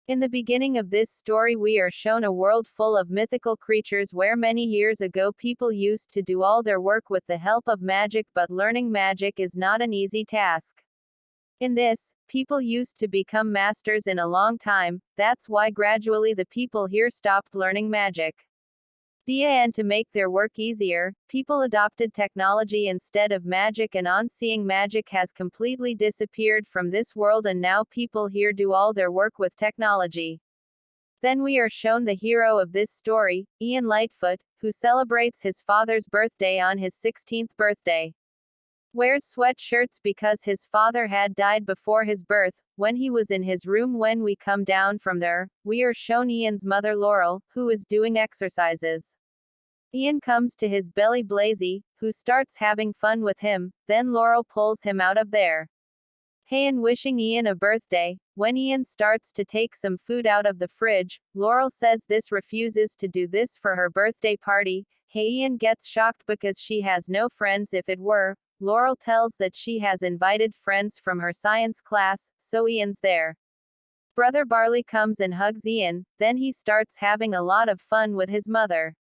In the beginning of this story, we are shown a world full of mythical creatures where many years ago people used to do all their work with the help of magic, but learning magic is not an easy task. In this, people used to become masters in a long time, that's why gradually the people here stopped learning magic. And to make their work easier, people adopted technology instead of magic, and on-seeing magic has completely disappeared from this world, and now people here do all their work with technology. Then we are shown the hero of this story, Ian Lightfoot, who celebrates his father's birthday on his 16th birthday. Wears sweatshirts because his father had died before his birth. When he was in his room, when we come down from there, we are shown Ian's mother Laurel, who is doing exercises. Ian comes to his belly Blazy, who starts having fun with him, then Laurel pulls him out of there. And wishing Ian a birthday. When Ian starts to take some food out of the fridge, Laurel says this refuses to do this for her birthday party. Ian gets shocked because she has no friends. If it were, Laurel tells that she has invited friends from her science class, so Ian's there. Brother Barley comes and hugs Ian, then he starts having a lot of fun with his mother.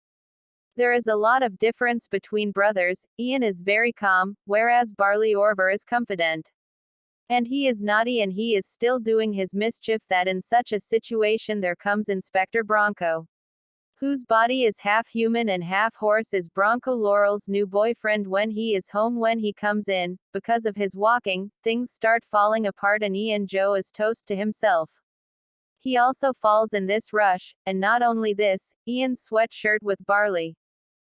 There is a lot of difference between brothers. Ian is very calm, whereas Barley Orver is confident. And he is naughty, and he is still doing his mischief. That in such a situation there comes Inspector Bronco, whose body is half human and half horse. Is Bronco Laurel's new boyfriend when he is home. When he comes in, because of his walking, things start falling apart, and Ian Joe is toast to himself. He also falls in this rush, and not only this, Ian's sweatshirt with Barley.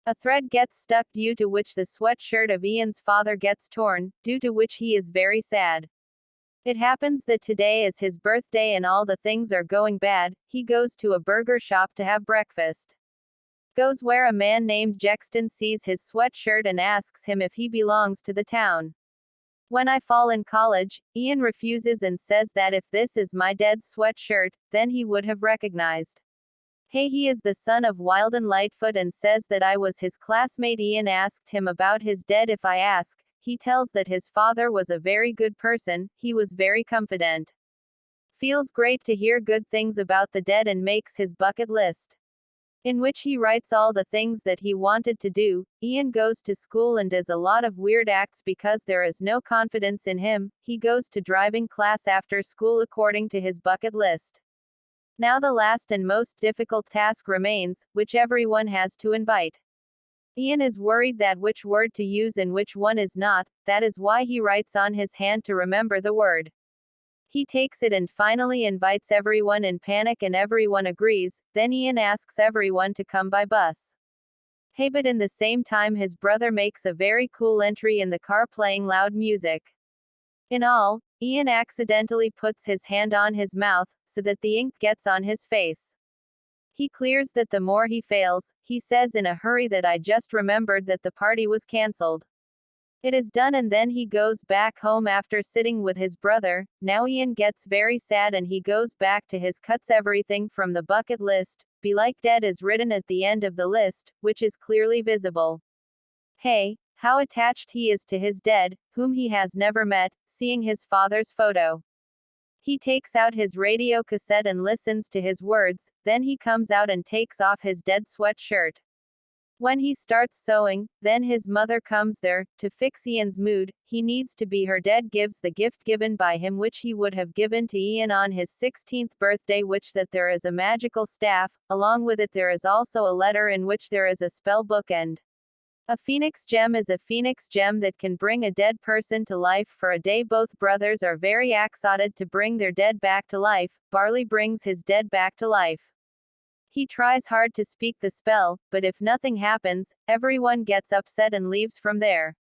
A thread gets stuck, due to which the sweatshirt of Ian's father gets torn, due to which he is very sad. It happens that today is his birthday and all the things are going bad. He goes to a burger shop to have breakfast. Goes where a man named Jexton sees his sweatshirt and asks him if he belongs to the town. When I fall in college, Ian refuses and says that if this is my dad's sweatshirt, then he would have recognized. He is the son of Wilden Lightfoot and says that I was his classmate. Ian asked him about his dad. If I ask, he tells that his father was a very good person, he was very confident. Feels great to hear good things about the dead and makes his bucket list, in which he writes all the things that he wanted to do. Ian goes to school and does a lot of weird acts because there is no confidence in him. He goes to driving class after school according to his bucket list. Now the last and most difficult task remains, which everyone has to invite. Ian is worried that which word to use and which one is not. That is why he writes on his hand to remember the word. He takes it and finally invites everyone in panic, and everyone agrees. Then Ian asks everyone to come by bus. But in the same time his brother makes a very cool entry in the car playing loud music. In all, Ian accidentally puts his hand on his mouth, so that the ink gets on his face. He clears that the more he fails. He says in a hurry that I just remembered that the party was cancelled. It is done, and then he goes back home after sitting with his brother. Now Ian gets very sad and he goes back to his cuts. Everything from the bucket list, be like dead, is written at the end of the list, which is clearly visible. How attached he is to his dead, whom he has never met, seeing his father's photo. He takes out his radio cassette and listens to his words, then he comes out and takes off his dead sweatshirt. When he starts sewing, then his mother comes there, to fix Ian's mood. He needs to be her dad, gives the gift given by him which he would have given to Ian on his 16th birthday, which that there is a magical staff. Along with it there is also a letter in which there is a spell book, and a phoenix gem is a phoenix gem that can bring a dead person to life for a day. Both brothers are very excited to bring their dead back to life. Barley brings his dead back to life. He tries hard to speak the spell, but if nothing happens, everyone gets upset and leaves from there.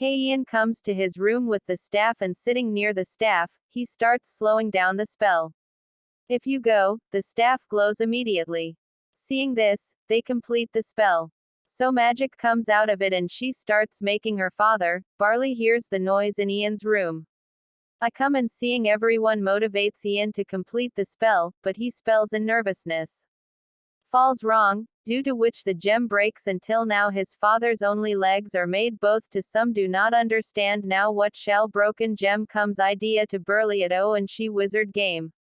Ian comes to his room with the staff, and sitting near the staff, he starts slowing down the spell. If you go, the staff glows immediately. Seeing this, they complete the spell. So magic comes out of it and she starts making her father. Barley hears the noise in Ian's room. I come, and seeing everyone motivates Ian to complete the spell, but he spells in nervousness. Falls wrong, due to which the gem breaks. Until now his father's only legs are made, both to some do not understand now what shall broken gem comes idea to Burley at O and she wizard game.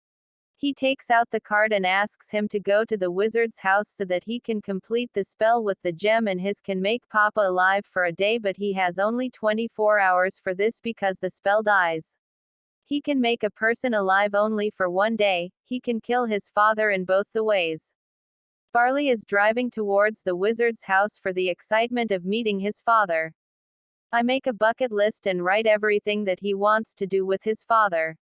He takes out the card and asks him to go to the wizard's house so that he can complete the spell with the gem, and his can make Papa alive for a day, but he has only 24 hours for this because the spell dies. He can make a person alive only for one day. He can kill his father in both the ways. Barley is driving towards the wizard's house for the excitement of meeting his father. I make a bucket list and write everything that he wants to do with his father.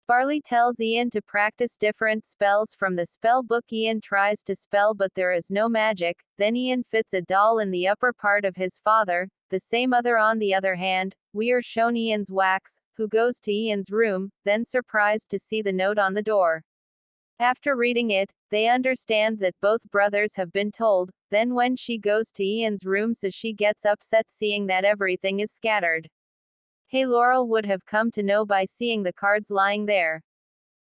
Barley tells Ian to practice different spells from the spell book. Ian tries to spell, but there is no magic. Then Ian fits a doll in the upper part of his father, the same other on the other hand. We are shown Ian's wax, who goes to Ian's room, then surprised to see the note on the door. After reading it, they understand that both brothers have been told. Then when she goes to Ian's room, so she gets upset seeing that everything is scattered. Hey, Laurel would have come to know by seeing the cards lying there.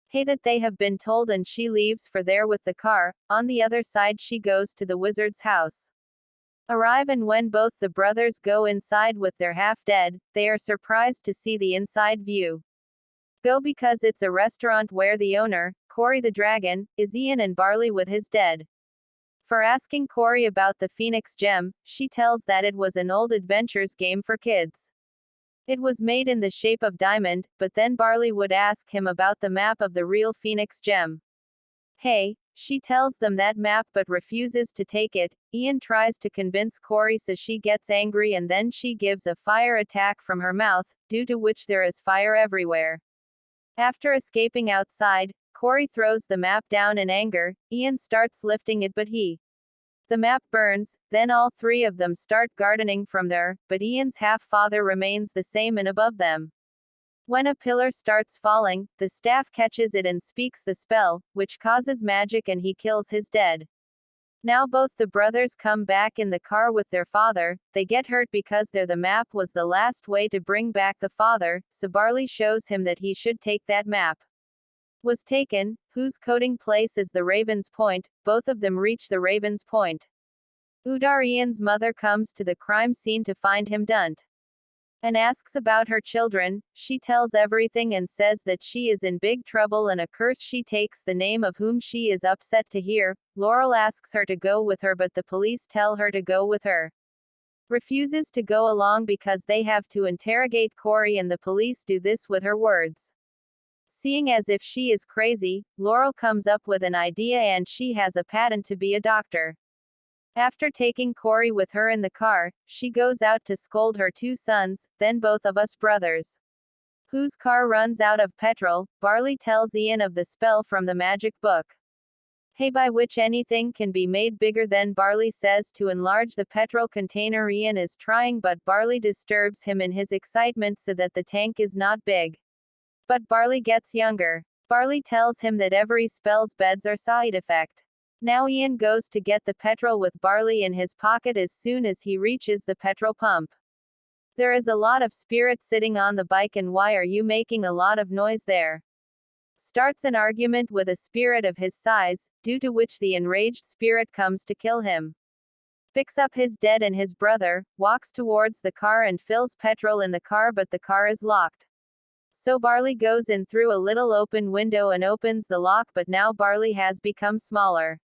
Hey, that they have been told, and she leaves for there with the car. On the other side she goes to the wizard's house. Arrive, and when both the brothers go inside with their half-dead, they are surprised to see the inside view. Go because it's a restaurant where the owner, Cory the dragon, is Ian and Barley with his dead. For asking Cory about the Phoenix gem, she tells that it was an old adventures game for kids. It was made in the shape of diamond, but then Barley would ask him about the map of the real Phoenix gem. Hey, she tells them that map but refuses to take it. Ian tries to convince Cory, so she gets angry, and then she gives a fire attack from her mouth, due to which there is fire everywhere. After escaping outside, Cory throws the map down in anger. Ian starts lifting it, but the map burns. Then all three of them start gardening from there, but Ian's half-father remains the same and above them. When a pillar starts falling, the staff catches it and speaks the spell, which causes magic, and he kills his dead. Now both the brothers come back in the car with their father. They get hurt because the map was the last way to bring back the father, so Barley shows him that he should take that map. Was taken, whose coding place is the Raven's Point. Both of them reach the Raven's Point. Udar, Ian's mother, comes to the crime scene to find him done and asks about her children. She tells everything and says that she is in big trouble and a curse. She takes the name of whom she is upset to hear. Laurel asks her to go with her, but the police tell her to go with her. Refuses to go along because they have to interrogate Cory, and the police do this with her words. Seeing as if she is crazy, Laurel comes up with an idea, and she has a patent to be a doctor. After taking Cory with her in the car, she goes out to scold her two sons. Then both of us brothers, whose car runs out of petrol. Barley tells Ian of the spell from the magic book. Hey, by which anything can be made bigger. Then Barley says to enlarge the petrol container. Ian is trying, but Barley disturbs him in his excitement so that the tank is not big. But Barley gets younger. Barley tells him that every spell's beds are side effect. Now Ian goes to get the petrol with Barley in his pocket. As soon as he reaches the petrol pump, there is a lot of spirit sitting on the bike. And why are you making a lot of noise there? Starts an argument with a spirit of his size, due to which the enraged spirit comes to kill him. Picks up his dead and his brother, walks towards the car and fills petrol in the car, but the car is locked. So Barley goes in through a little open window and opens the lock, but now Barley has become smaller.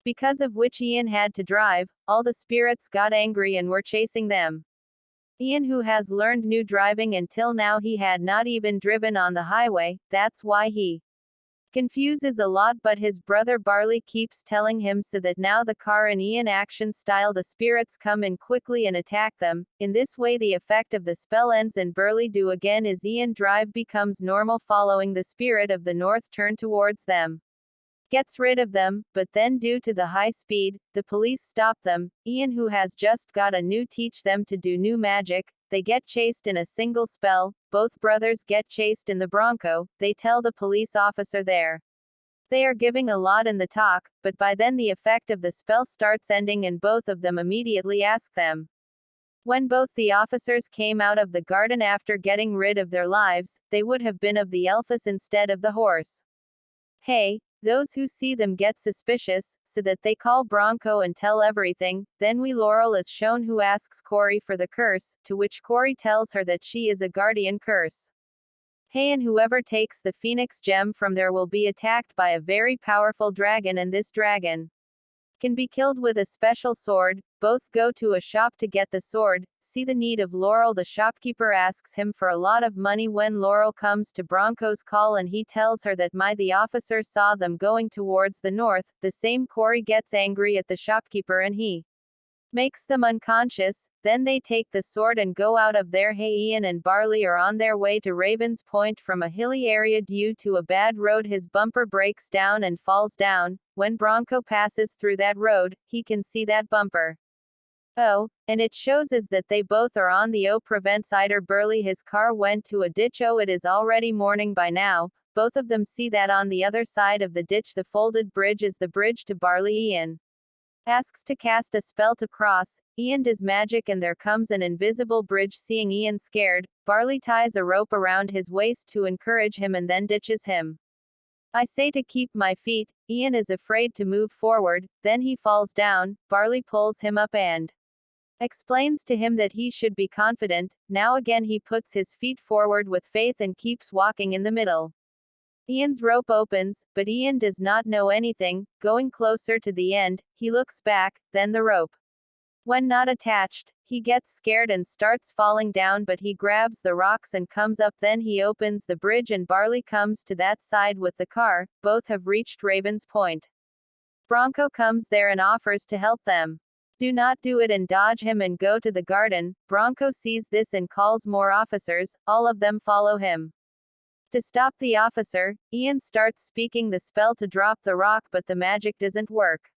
Because of which Ian had to drive. All the spirits got angry and were chasing them. Ian, who has learned new driving, until now he had not even driven on the highway, that's why he confuses a lot, but his brother Barley keeps telling him so that now the car in Ian action style, the spirits come in quickly and attack them. In this way the effect of the spell ends and Barley do again as Ian drive becomes normal, following the spirit of the north turn towards them. Gets rid of them, but then due to the high speed, the police stop them. Ian, who has just got a new teach them to do new magic. They get chased in a single spell. Both brothers get chased in the Bronco. They tell the police officer there. They are giving a lot in the talk, but by then the effect of the spell starts ending and both of them immediately ask them. When both the officers came out of the garden after getting rid of their lives, they would have been of the Elphus instead of the horse. Hey, those who see them get suspicious, so that they call Bronco and tell everything. Then Laurel is shown, who asks Cory for the curse, to which Cory tells her that she is a guardian curse. Hey, and whoever takes the phoenix gem from there will be attacked by a very powerful dragon, and this dragon can be killed with a special sword. Both go to a shop to get the sword. See the need of Laurel. The shopkeeper asks him for a lot of money when Laurel comes to Bronco's call and he tells her that the officer saw them going towards the north. The same Corey gets angry at the shopkeeper and he makes them unconscious. Then they take the sword and go out of there. Hey, Ian and Barley are on their way to Raven's Point from a hilly area due to a bad road. His bumper breaks down and falls down. When Bronco passes through that road, he can see that bumper. Oh, and it shows us that they both are on the prevent cider. Burley, his car went to a ditch. Oh, it is already morning by now. Both of them see that on the other side of the ditch the folded bridge is the bridge to Barley. Ian asks to cast a spell to cross. Ian does magic and there comes an invisible bridge. Seeing Ian scared, Barley ties a rope around his waist to encourage him and then ditches him. I say to keep my feet. Ian is afraid to move forward, then he falls down. Barley pulls him up and explains to him that he should be confident. Now again he puts his feet forward with faith and keeps walking in the middle. Ian's rope opens, but Ian does not know anything. Going closer to the end, he looks back, then the rope. When not attached, he gets scared and starts falling down, but he grabs the rocks and comes up. Then he opens the bridge and Barley comes to that side with the car. Both have reached Raven's Point. Bronco comes there and offers to help them. Do not do it and dodge him and go to the garden. Bronco sees this and calls more officers. All of them follow him. To stop the officer, Ian starts speaking the spell to drop the rock, but the magic doesn't work.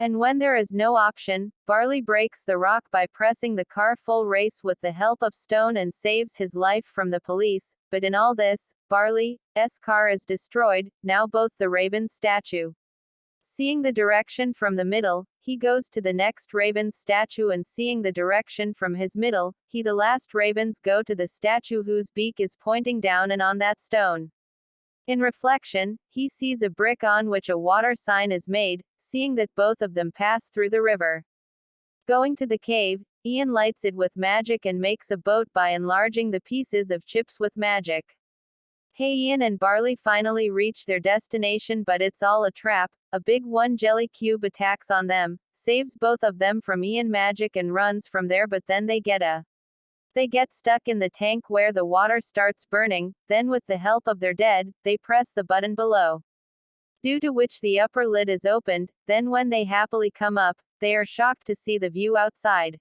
And when there is no option, Barley breaks the rock by pressing the car full race with the help of Stone and saves his life from the police. But in all this, Barley's car is destroyed. Now both the Raven's statue. Seeing the direction from the middle, he goes to the next Raven's statue, and seeing the direction from his middle, the last Ravens go to the statue whose beak is pointing down and on that stone. In reflection, he sees a brick on which a water sign is made. Seeing that both of them pass through the river. Going to the cave, Ian lights it with magic and makes a boat by enlarging the pieces of chips with magic. Hey, Ian and Barley finally reach their destination, but it's all a trap. A big one jelly cube attacks on them, saves both of them from Ian magic and runs from there, but then they get stuck in the tank where the water starts burning. Then with the help of their dead, they press the button below, due to which the upper lid is opened. Then when they happily come up, they are shocked to see the view outside.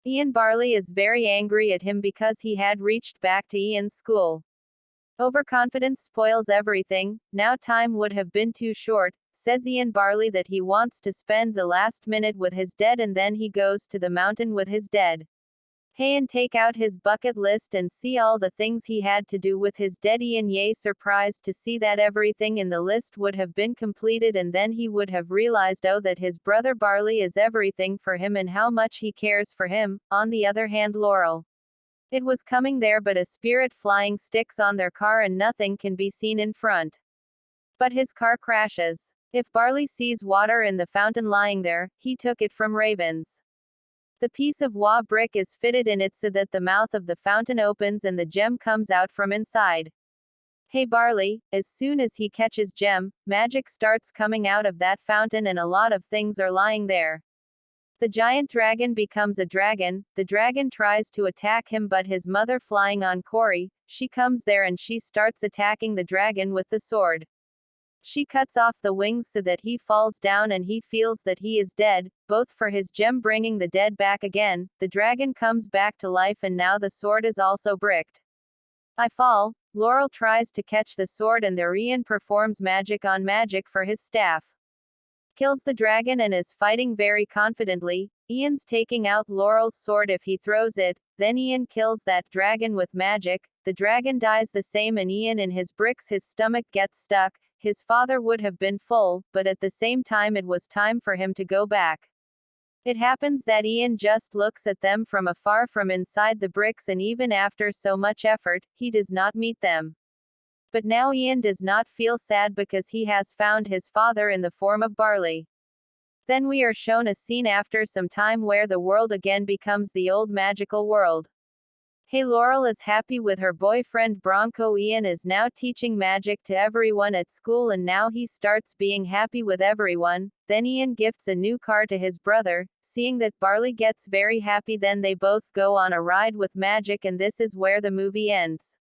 Ian Barley is very angry at him because he had reached back to Ian's school. Overconfidence spoils everything. Now time would have been too short, says Ian Barley that he wants to spend the last minute with his dead, and then he goes to the mountain with his dead. Hey, and take out his bucket list and see all the things he had to do with his dead. Ian surprised to see that everything in the list would have been completed, and then he would have realized that his brother Barley is everything for him and how much he cares for him. On the other hand, Laurel. It was coming there, but a spirit flying sticks on their car and nothing can be seen in front. But his car crashes. If Barley sees water in the fountain lying there, he took it from Ravens. The piece of brick is fitted in it so that the mouth of the fountain opens and the gem comes out from inside. Hey Barley, as soon as he catches gem, magic starts coming out of that fountain and a lot of things are lying there. The giant dragon becomes a dragon. The dragon tries to attack him, but his mother flying on Corey, she comes there and she starts attacking the dragon with the sword. She cuts off the wings so that he falls down and he feels that he is dead, both for his gem bringing the dead back again. The dragon comes back to life and now the sword is also bricked. I fall. Laurel tries to catch the sword and there Ian performs magic on magic for his staff. Kills the dragon and is fighting very confidently. Ian's taking out Laurel's sword if he throws it, then Ian kills that dragon with magic. The dragon dies the same and Ian in his bricks, his stomach gets stuck. His father would have been full, but at the same time it was time for him to go back. It happens that Ian just looks at them from afar from inside the bricks, and even after so much effort, he does not meet them. But now Ian does not feel sad because he has found his father in the form of Barley. Then we are shown a scene after some time where the world again becomes the old magical world. Hey, Laurel is happy with her boyfriend Bronco. Ian is now teaching magic to everyone at school and now he starts being happy with everyone. Then Ian gifts a new car to his brother. Seeing that Barley gets very happy, then they both go on a ride with magic, and this is where the movie ends.